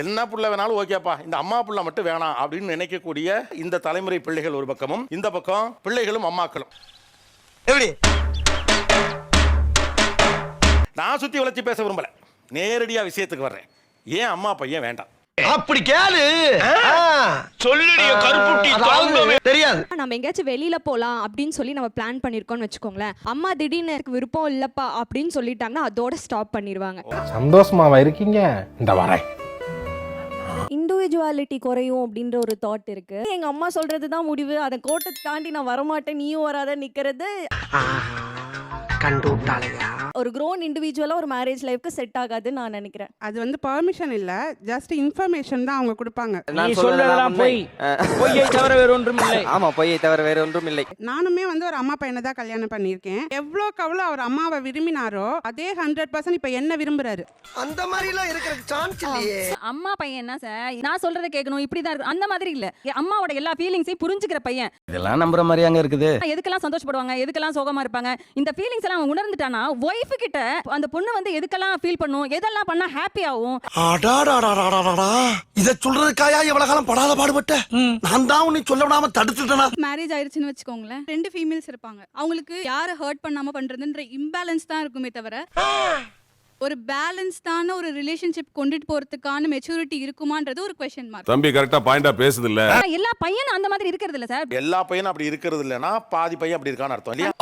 என்ன புள்ள வேணாலும் ஓகேப்பா, இந்த அம்மா புள்ள மட்டும் வேணாம் அப்படின்னு நினைக்கக்கூடிய இந்த தலைமுறை பிள்ளைகள் ஒரு பக்கமும், இந்த பக்கம் பிள்ளைகளும் அம்மாக்களும். எப்படி நான் சுத்தி வளைச்சு பேச விரும்பல, நேரடியா விஷயத்துக்கு வர்றேன். ஏன் அம்மா பையன் வேண்டாம்? அப்படி கேளு. சொல்லுடிய கருப்புட்டி தெரியாது. நம்ம எங்கேயாச்சும் வெளியில போலாம் அப்படின்னு சொல்லி நம்ம பிளான் பண்ணிருக்கோம்னு வச்சுக்கோங்களேன். அம்மா திடீர்னு எனக்கு விருப்பம் இல்லப்பா அப்படின்னு சொல்லிட்டாங்கன்னா அதோட ஸ்டாப் பண்ணிடுவாங்க. சந்தோஷமாவா இருக்கீங்க? இந்த வரேன். இண்டிவிஜுவாலிட்டி குறையும் அப்படின்ற ஒரு தாட் இருக்கு. எங்க அம்மா சொல்றதுதான் முடிவு, அதை கோட்டை தாண்டி நான் வரமாட்டேன் நீயும் வராத நிக்கிறது ஒரு க்ரோன் இண்டிவிஜுவலா ஒரு மேரேஜ் லைஃப்க்கு செட் ஆகாதுன்னு நான் நினைக்கிறேன். அது வந்து பெர்மிஷன் இல்ல, ஜஸ்ட் இன்ஃபர்மேஷன் தான் அவங்க கொடுப்பாங்க. நான் சொல்றதெல்லாம் பொய்யை தவிர வேற ஒன்றும் இல்லை. ஆமா, பொய்யை தவிர வேற ஒன்றும் இல்லை. நானுமே வந்து ஒரு அம்மா பையனை தான் கல்யாணம் பண்ணியிருக்கேன். எவ்வளோக்கு அவ்வளோ அவர் அம்மாவை விரும்பினாரோ அதே 100% இப்ப என்ன விரும்புறாரு. அந்த மாதிரி எல்லாம் இருக்கிற சான்ஸ் இல்லையே. அம்மா பையன் தான் சார், நான் சொல்றதை கேட்கணும் இப்படிதான் இருக்கு அந்த மாதிரி இல்ல. அம்மாவோட எல்லா ஃபீலிங்ஸையும் புரிஞ்சுக்கிற பையன். இதெல்லாம் நம்புற மாதிரி அங்க இருக்குது. எதுக்கெல்லாம் சந்தோஷப்படுவாங்க, எதுக்கெல்லாம் சோகமா இருப்பாங்க, இந்த ஃபீலிங்ஸ் எல்லாம் அவன் உணர்ந்துட்டானா ஒய்ஃப் கிட்ட அந்த பொண்ணு வந்து எதுக்கெல்லாம் ஃபீல் பண்ணும், எதெல்லாம் பண்ணா ஹாப்பி ஆகும். இத சொல்றதுக்காயா இவ்வளவு காலம் படாத பாடுபட்ட? நான் தான் உன்னை சொல்ல விடாம தடுத்துட்டேனா? மேரேஜ் ஆயிருச்சுன்னு வச்சுக்கோங்களேன், 2 ஃபீமேல்ஸ் இருப்பாங்க. அவங்களுக்கு யாரை ஹர்ட் பண்ணாம பண்றதுன்ற இம்பேலன்ஸ் தான் இருக்குமே தவிர ஒரு பேலன்ஸ்டான ஒரு ரிலேஷன்ஷிப் கொண்டுட்டு போறதுக்கான மெச்சூரிட்டி இருக்குமான்றது ஒரு क्वेश्चन மார்க். தம்பி கரெக்ட்டா பாயிண்டா பேசுது இல்ல. எல்லா பையனும் அந்த மாதிரி இருக்கிறது இல்ல சார். எல்லா பையனும் அப்படி இருக்கிறது இல்லனா பாதி பையன் அப்படி இருக்கான்னு அர்த்தம் இல்லையா?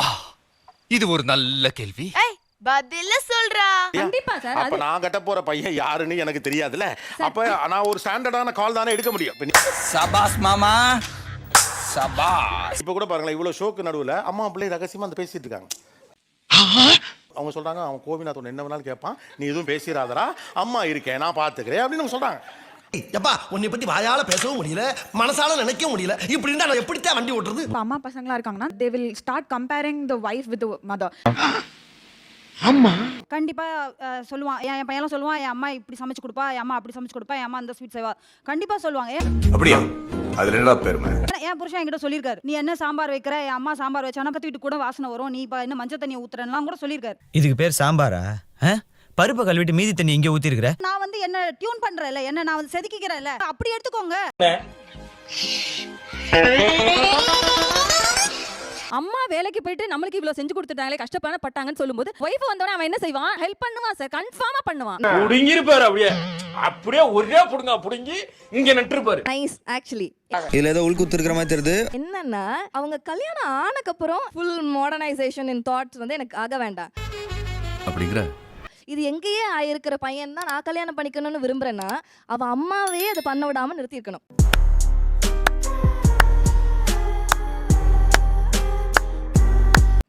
இது ஒரு நல்ல கேள்வி. பதில சொல்றா. கண்டிப்பா சார். அப்ப நான் கட்ட போற பையன் யாருன்னு எனக்கு தெரியாதுல. அப்ப நான் ஒரு ஸ்டாண்டர்டான கால் தானே எடுக்க முடியும். சபாஸ் மாமா சபாஸ். இப்ப கூட பாருங்களேன், இவ்வளவு ஷோக்கு நடுவுல அம்மா பிள்ளை ரகசியமா அந்த பேசிட்டு இருக்காங்க. அவங்க சொல்றாங்க, அவன் கோபிநாத் ஒன்னு என்ன வேணாலும் கேட்பான், நீ எதுவும் பேசிடாதடா, அம்மா இருக்கேன் நான் பாத்துக்கிறேன் அப்படின்னு சொல்றாங்க. எப்பா உன்னை பத்தி வாயால பேசவும் முடியல, மனசால நினைக்கவும் முடியல. இப்படி இருந்தா நான் எப்படித்தான் வண்டி ஓட்டுறது? அம்மா பசங்களா இருக்காங்கன்னா they will start comparing the wife with the mother. அம்மா கண்டிப்பா சொல்லுவான், என் பையன்லாம் சொல்லுவான், என் அம்மா இப்படி சமைச்சு கொடுப்பா, என் அம்மா அப்படி சமைச்சு கொடுப்பா, என் அம்மா அந்த ஸ்வீட் செய்வா. கண்டிப்பா சொல்லுவாங்க. அப்படியா? அது என்னடா பெருமை? என் புருஷன் என்கிட்ட சொல்லியிருக்காரு, நீ என்ன சாம்பார் வைக்கிற, என் அம்மா சாம்பார் வச்சானா கத்திட்டு கூட வாசனை வரும், நீ இப்ப என்ன மஞ்சள் தண்ணியை ஊத்துறேன்லாம் கூட சொல்லியிருக்காரு. இதுக்கு பேர் சாம்பாரா? பருப்பு கழுவிட்டு மீதி தண்ணி இங்கே ஊத்தி இருக்கிற. நான் வந்து என்ன டியூன் பண்றேன்ல, என்ன நான் வந்து செதுக்கிக்கிறேன்ல, அப்படி எடுத்துக்கோங்க. அம்மா வேலைக்கு போயிட்டு நம்மளுக்கு இவ்வளவு செஞ்சு கொடுத்துட்டாங்களே, கஷ்டப்பட்டாங்கன்னு சொல்லும்போது ஒய்ஃப் வந்தோடனே அவன் என்ன செய்வான்? ஹெல்ப் பண்ணுவான் சார், கன்ஃபார்மா பண்ணுவான். புடுங்கி இருப்பாரு, அப்படியே ஒரே புடுங்க புடுங்கி இங்க நட்டுருப்பாரு. Nice actually. இதுல ஏதோ உள்குத்து இருக்கிற மாதிரி தெரியுது. என்னன்னா அவங்க கல்யாணம் ஆனக்கு அப்புறம் ஃபுல் மாடர்னைசேஷன் இன் தாட்ஸ் வந்து எனக்கு ஆக வேண்டாம் அப்படிங்கிற. இது எங்கேயே ஆயிருக்கிற பையன் தான் நான் கல்யாணம் பண்ணிக்கணும்னு விரும்புறேன்னா அவன் அம்மாவே அதை பண்ண விடாம நிறுத்தி இருக்கணும்.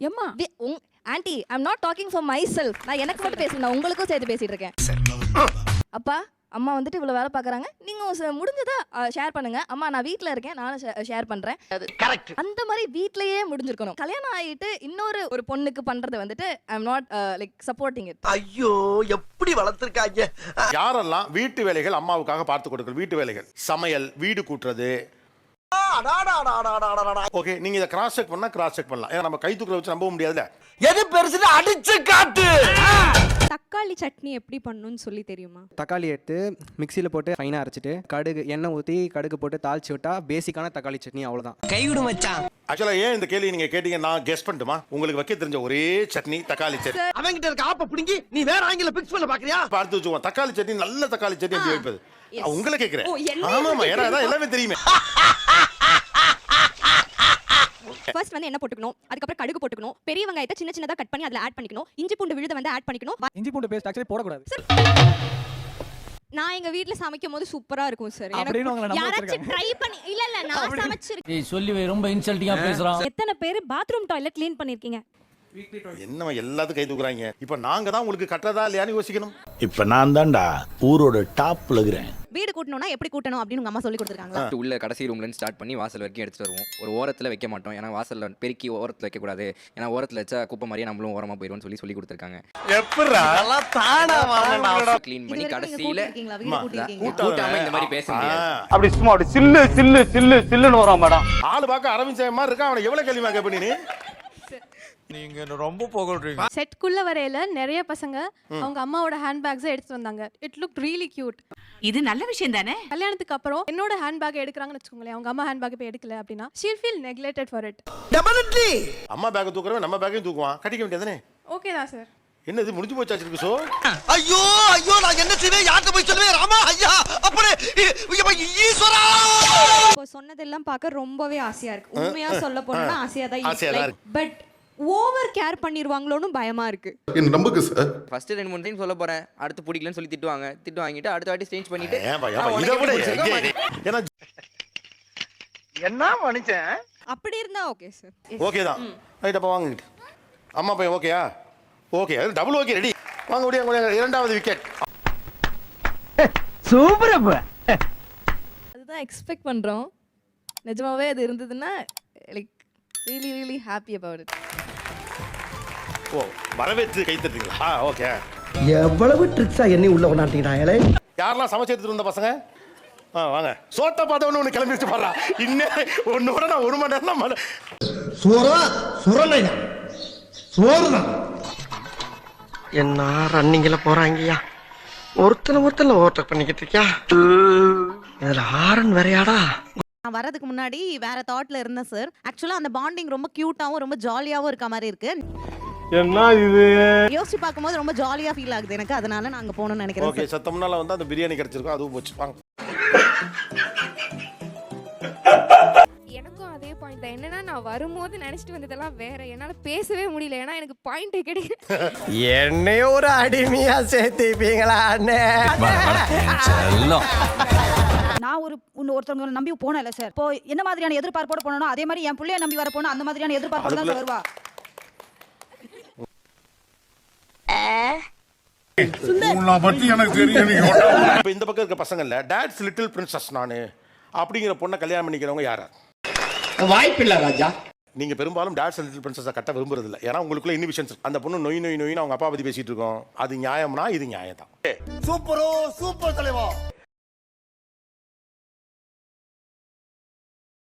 எம்மா aunty, I am not talking for myself. நான் எனக்கு மட்டும் பேசுறேன், நான் உங்களுக்கும் சேர்த்து பேசிட்டு இருக்கேன். அப்பா அம்மா வந்துட்டு இவ்வளவு வேலை பாக்குறாங்க, நீங்க முடிஞ்சதா ஷேர் பண்ணுங்க. அம்மா நான் வீட்ல இருக்கேன், நானும் ஷேர் பண்றேன். அந்த மாதிரி வீட்லயே முடிஞ்சிருக்கணும். கல்யாணம் ஆயிட்டு இன்னொரு பொண்ணுக்கு பண்றது வந்துட்டு I am not like supporting it. ஐயோ எப்படி வளர்த்திருக்காங்க. யாரெல்லாம் வீட்டு வேலைகள் அம்மாவுக்காக பார்த்து கொடுக்கணும், வீட்டு வேலைகள், சமையல், வீடு கூட்டுறது. ஓகே, நீங்க இத கிராஸ் செக் பண்ணலாம். ஏன்னா நம்ம கை தூக்கல வச்சு நம்ப முடியாதுல. எது பெருசுன்னு அடிச்சு காட்டு. தக்காளி சட்னி எப்படி பண்ணணும்னு சொல்லி தெரியுமா? தக்காளி எடுத்து மிக்சியில் போட்டு ஃபைனாக அரைச்சிட்டு கடுகு எண்ணெய் ஊற்றி கடுகு போட்டு தாளிச்சு விட்டா பேசிக்கான தக்காளி சட்னி, அவ்வளோதான். கைவிடு மச்சான். ஆக்சுவலா ஏன் இந்த கேள்வி நீங்க கேட்டீங்க, நான் கெஸ் பண்ணட்டுமா? உங்களுக்கு வைக்க தெரிஞ்ச ஒரே சட்னி தக்காளி சட்னி. அவங்கிட்ட இருக்க ஆப்ப புடுங்கி நீ வேற ஆங்கில பிக்ஸ் பண்ண பாக்குறியா? பார்த்து வச்சுக்கோ, தக்காளி சட்னி, நல்ல தக்காளி சட்னி எப்படி வைப்பது உங்களை கேக்குறேன். ஆமாமா, ஏன்னா அதான் எல்லாமே தெரியுமே. ஃபர்ஸ்ட் வந்து என்ன போட்டுக்கணும், அதுக்கப்புறம் கடுகு போட்டுக்கணும், பெரிய வெங்காயத்தை சின்ன சின்னதா கட் பண்ணி அதுல ஆட் பண்ணிக்கணும், இஞ்சி பூண்டு விழுத வந்து ஆட் பண்ணிக்கணும். இஞ்சி பூண்டு பேஸ்ட் ஆக்சுவலி போடக்கூடாது. நான் எங்க வீட்ல சமைக்கும் போது சூப்பரா இருக்கும் சார். யாராச்சும் ட்ரை பண்ணி இல்ல நான் சமைச்சிருக்கேன். ஏய் சொல்லி ரொம்ப இன்சல்ட்டிங்கா பேசுறான். எத்தனை பேர் பாத்ரூம் டாய்லெட் க்ளீன் பண்ணிருக்கீங்க? என்னமா எல்லாத்துக்கும் கை தூக்குறாங்க. இப்ப நாங்க தான் உங்களுக்கு கட்டதா இல்லையான்னு யோசிக்கணும். இப்ப நான் தான்டா ஊரோட டாப்ல இருக்கிறேன். வீடு கூட்டணும்னா எப்படி கூட்டணும் அப்படின்னு உங்க அம்மா சொல்லி கொடுத்துருக்காங்களா? உள்ள கடைசி ரூம்ல இருந்து ஸ்டார்ட் பண்ணி வாசல் வரைக்கும் எடுத்துட்டு வருவோம். ஒரு ஓரத்துல வைக்க மாட்டோம், ஏன்னா வாசல்ல பெருக்கி ஓரத்துல வைக்க கூடாது, ஏன்னா ஓரத்துல வச்சா குப்பை மாதிரியே நம்மளும் ஓரமா போயிடுவோம் சொல்லி கொடுத்துருக்காங்க. எப்பறா எல்லாம் தானா வாங்கடா. க்ளீன் பண்ணி கடைசியில கூட்டாம இந்த மாதிரி பேச முடியாது. அப்படி சும்மா அப்படி சில்லுன்னு வரோம் மேடம். ஆளு பார்க்க அரவிந்த் சார் மாதிரி இருக்கா, அவனை எவ்வளவு கேள்வி கேட்ப நீ? நீங்க ரொம்ப புகழ்றீங்க. செட்குள்ள வரையில நிறைய பசங்க அவங்க அம்மாவோட ஹேண்ட்பேக்ஸை எடுத்து வந்தாங்க. It look really cute. இது நல்ல விஷயம் தானே. கல்யாணத்துக்கு அப்புறம் என்னோட ஹேண்ட்பேக் எடுக்கறாங்கன்னு வெச்சுக்கோங்களேன், அவங்க அம்மா ஹேண்ட்பேக் போய் எடுக்கல அப்படினா she will feel neglected for it. Definitely அம்மா பேக்கை தூக்குறவன் நம்ம பேக்கையும் தூக்குவான், கட்டிக்க வேண்டியதானே? ஓகே தான் சார். என்ன இது முடிஞ்சு போச்சாச்சு இருக்கு சோ? ஐயோ ஐயோ நான் என்ன செய்வேன், யார்கிட்ட போய் சொல்லுவேன்? ராமா ஐயா அப்படி ஈஸ்வரா. இப்போ சொன்னதெல்லாம் பார்க்க ரொம்பவே ஆசையா இருக்கு. உண்மையா சொல்ல போனா ஆசையா தான் ஆசையா தான் இருக்கு. பட் ஓவர் கேர் பண்ணிடுவாங்களோன்னு பயமா இருக்கு. என்ன நம்புங்க சார். ஃபர்ஸ்ட் 2-3 டைம் சொல்ல போறேன், அடுத்து பிடிக்கலன்னு சொல்லி திட்டு வாங்கிட்டு அடுத்த வாட்டி சேஞ்ச் பண்ணிட்டு ஏன் பையா இத விட ஏன்னா என்ன மனுஷன். அப்படி இருந்தா ஓகே சார். ஓகே தான். ரைட் அப்ப வாங்கிட்டு. அம்மா பையன் ஓகேயா? ஓகே, அது டபுள் ஓகே ரெடி. வாங்க ஓடியா இரண்டாவது விக்கெட். சூப்பர் அப்ப. அதுதான் எக்ஸ்பெக்ட் பண்றோம். நிஜமாவே அது இருந்ததுன்னா like really really happy about it. ஓ, வரவேற்று கை தட்டுறீங்களா? ஓகே. எவ்வளவு ட்ரிக்ஸா என்னை உள்ள கொண்டாட்டீங்கடா. யாரெல்லாம் சமைச்சு எடுத்துட்டு வந்த பசங்க? வாங்க. சோத்த பார்த்தவொன்னு ஒன்று கிளம்பி வச்சு பாடுறா. இன்னும் ஒன்னோட நான் 1 மணி நேரம் சுரலை சோறுதான். என்ன ரன்னிங்ல போறாங்கய்யா, ஒருத்தனை ஓவர்டேக் பண்ணிக்கிட்டு இருக்கியா? இதுல ஆரன் வேறையாடா. நான் வரதுக்கு முன்னாடி வேற தாட்ல இருந்தேன் சார். ஆக்சுவலா அந்த பாண்டிங் ரொம்ப கியூட்டாவும் ரொம்ப ஜாலியாவும் இருக்க மாதிரி இருக்கு. என்ன இது? யோசிச்சு பார்க்கும்போது ரொம்ப ஜாலியா ஃபீல் ஆகுது எனக்கு. அதனால நான் அங்க போகணும்னு நினைக்கிறேன். ஓகே, சத்தம்னால வந்து அந்த பிரியாணி கிடைச்சிருக்கும், அதுவும் போச்சு. வாங்க. எனக்கும் அதே பாயிண்ட் தான். என்னன்னா நான் வரும்போது நினைச்சிட்டு வந்ததெல்லாம் வேற. என்னால பேசவே முடியல, ஏன்னா எனக்கு பாயிண்டே கிடைக்கல. என்னைய ஒரு அடிமையா சேர்த்திப்பீங்களா அண்ணே? நான் ஒருத்தவங்க நம்பி போனேன்ல சார். இப்போ என்ன மாதிரியான எதிர்பார்ப்போட போனோம், அதே மாதிரி என் பிள்ளைய நம்பி வர போனோம். அந்த மாதிரியான எதிர்பார்ப்போட தான் வருவா. இப்ப இந்த பக்கம் இருக்க பசங்கள்ல டாட்ஸ் லிட்டில் பிரின்சஸ் நானு அப்படிங்கிற பொண்ணை கல்யாணம் பண்ணிக்கிறவங்க யாரா? வாய்ப்பில்லை ராஜா. நீங்க பெரும்பாலும் டாட்ஸ் லிட்டில் பிரின்சஸை கட்ட விரும்புறது இல்லை. ஏன்னா உங்களுக்குள்ள இன்ஹிபிஷன்ஸ். அந்த பொண்ணு நொய் நொய் நொயின்னு அவங்க அப்பா பத்தி பேசிட்டு இருக்கோம். அது நியாயம்னா இது நியாயம் தான். சூப்பரோ சூப்பர் தலைவா.